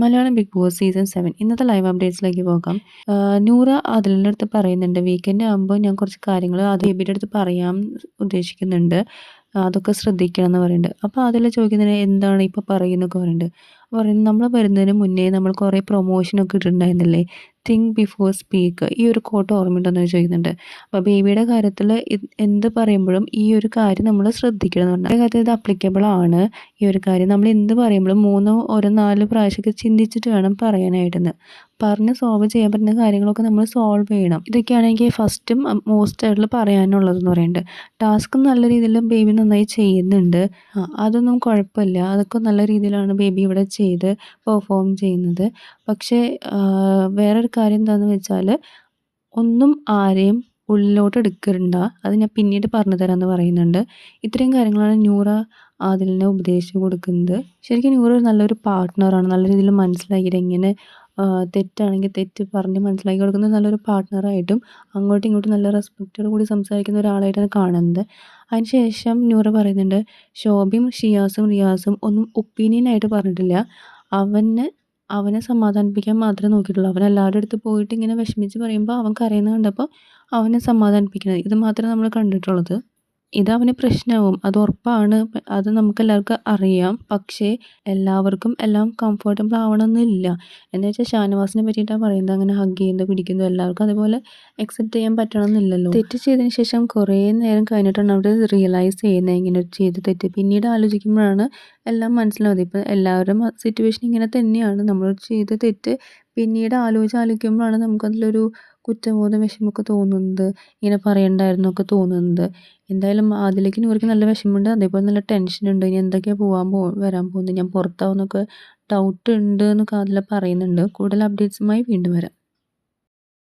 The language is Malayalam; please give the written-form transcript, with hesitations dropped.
മലയാളം ബിഗ് ബോസ് സീസൺ 7 ഇന്നത്തെ ലൈവ് അപ്ഡേറ്റ്സിലേക്ക് പോകാം. നൂറ ആദിലിൻ്റെ അടുത്ത് പറയുന്നുണ്ട്, വീക്കെൻഡ് ആകുമ്പോൾ ഞാൻ കുറച്ച് കാര്യങ്ങൾ അത് ബേബിയുടെ അടുത്ത് പറയാൻ ഉദ്ദേശിക്കുന്നുണ്ട്, അതൊക്കെ ശ്രദ്ധിക്കണം എന്ന് പറയുന്നുണ്ട്. അപ്പോൾ അതിൽ ചോദിക്കുന്നതിന് എന്താണ് ഇപ്പോൾ പറയുന്നൊക്കെ പറയുന്നുണ്ട്. പറയുന്നത് നമ്മൾ വരുന്നതിന് മുന്നേ നമ്മൾ കുറേ പ്രൊമോഷനൊക്കെ ഇട്ടിട്ടുണ്ടായിരുന്നില്ലേ, തിങ്ക് ബിഫോർ സ്പീക്ക്, ഈ ഒരു കോട്ട് ഓർമ്മയുണ്ടെന്ന് ചോദിക്കുന്നുണ്ട്. അപ്പോൾ ബേബിയുടെ കാര്യത്തിൽ എന്ത് പറയുമ്പോഴും ഈ ഒരു കാര്യം നമ്മൾ ശ്രദ്ധിക്കണം എന്ന് പറഞ്ഞാൽ കാര്യത്തിൽ ഇത് അപ്ലിക്കബിൾ ആണ്. ഈ ഒരു കാര്യം നമ്മൾ എന്ത് പറയുമ്പോഴും 3 ഒരു 4 പ്രാവശ്യമൊക്കെ ചിന്തിച്ചിട്ട് വേണം പറയാനായിട്ടെന്ന്. പറഞ്ഞ് സോൾവ് ചെയ്യാൻ പറ്റുന്ന കാര്യങ്ങളൊക്കെ നമ്മൾ സോൾവ് ചെയ്യണം. ഇതൊക്കെയാണ് എനിക്ക് ഫസ്റ്റും മോസ്റ്റ് ആയിട്ടുള്ള പറയാനുള്ളതെന്ന് പറയുന്നുണ്ട്. ടാസ്ക് നല്ല രീതിയിൽ ബേബി നന്നായി ചെയ്യുന്നുണ്ട്. അതൊന്നും കുഴപ്പമില്ല. അതൊക്കെ നല്ല രീതിയിലാണ് ബേബി ഇവിടെ ചെയ്ത് പെർഫോം ചെയ്യുന്നത്. പക്ഷേ വേറൊരു കാര്യം എന്താണെന്ന് വെച്ചാൽ, ഒന്നും ആരെയും ഉള്ളിലോട്ട് എടുക്കണ്ട, അത് ഞാൻ പിന്നീട് പറഞ്ഞു തരാമെന്ന് പറയുന്നുണ്ട്. ഇത്രയും കാര്യങ്ങളാണ് നൂറ ആദിലിനെ ഉപദേശിച്ച് കൊടുക്കുന്നത്. ശരിക്കും നൂറ നല്ലൊരു പാർട്ട്ണറാണ്. നല്ല രീതിയിൽ മനസ്സിലാക്കിയിട്ട് എങ്ങനെ തെറ്റാണെങ്കിൽ തെറ്റ് പറഞ്ഞ് മനസ്സിലാക്കി കൊടുക്കുന്ന നല്ലൊരു പാർട്ട്ണറായിട്ടും അങ്ങോട്ടും ഇങ്ങോട്ടും നല്ല റെസ്പെക്റ്റോടു കൂടി സംസാരിക്കുന്ന ഒരാളായിട്ടാണ് കാണുന്നത്. അതിന് ശേഷം നൂറ പറയുന്നുണ്ട്, ശോഭയും ഷിയാസും റിയാസും ഒന്നും ഒപ്പീനിയനായിട്ട് പറഞ്ഞിട്ടില്ല. അവനെ സമാധാനിപ്പിക്കാൻ മാത്രമേ നോക്കിയിട്ടുള്ളൂ. അവൻ എല്ലാവരുടെ അടുത്ത് പോയിട്ട് ഇങ്ങനെ വിഷമിച്ച് പറയുമ്പോൾ അവൻ കരയുന്നത് കണ്ടപ്പോൾ അവനെ സമാധാനിപ്പിക്കുന്നത്, ഇത് മാത്രമേ നമ്മൾ കണ്ടിട്ടുള്ളത്. ഇത് അവന് പ്രശ്നമാവും, അത് ഉറപ്പാണ്. അത് നമുക്കെല്ലാവർക്കും അറിയാം. പക്ഷേ എല്ലാവർക്കും എല്ലാം കംഫർട്ടബിൾ ആവണമെന്നില്ല. എന്ന് വെച്ചാൽ ഷാനവാസിനെ പറ്റിയിട്ടാണ് പറയുന്നത്, അങ്ങനെ ഹഗ് ചെയ്യുന്നത് പിടിക്കുന്നത് എല്ലാവർക്കും അതേപോലെ അക്സെപ്റ്റ് ചെയ്യാൻ പറ്റണമെന്നില്ലല്ലോ. തെറ്റ് ചെയ്തതിന് ശേഷം കുറേ നേരം കഴിഞ്ഞിട്ടാണ് അവർ റിയലൈസ് ചെയ്യുന്നത് ഇങ്ങനെ ചെയ്ത് തെറ്റ്. പിന്നീട് ആലോചിക്കുമ്പോഴാണ് എല്ലാം മനസ്സിലാവുന്നത്. ഇപ്പോൾ എല്ലാവരും സിറ്റുവേഷൻ ഇങ്ങനെ തന്നെയാണ്. നമ്മൾ ചെയ്ത തെറ്റ് പിന്നീട് ആലോചിക്കുമ്പോഴാണ് നമുക്കതിലൊരു കുറ്റബോധം വിഷമമൊക്കെ തോന്നുന്നത്, ഇങ്ങനെ പറയണ്ടായിരുന്നൊക്കെ തോന്നുന്നത്. എന്തായാലും അതിലേക്ക് നൂർക്ക് നല്ല വിഷമമുണ്ട്, അതേപോലെ നല്ല ടെൻഷനുണ്ട്. ഇനി എന്തൊക്കെയാണ് വരാൻ പോകുന്നത്, ഞാൻ പുറത്താവുന്നൊക്കെ ഡൗട്ട് ഉണ്ട് എന്നൊക്കെ അതിൽ പറയുന്നുണ്ട്. കൂടുതൽ അപ്ഡേറ്റ്സുമായി വീണ്ടും വരാം.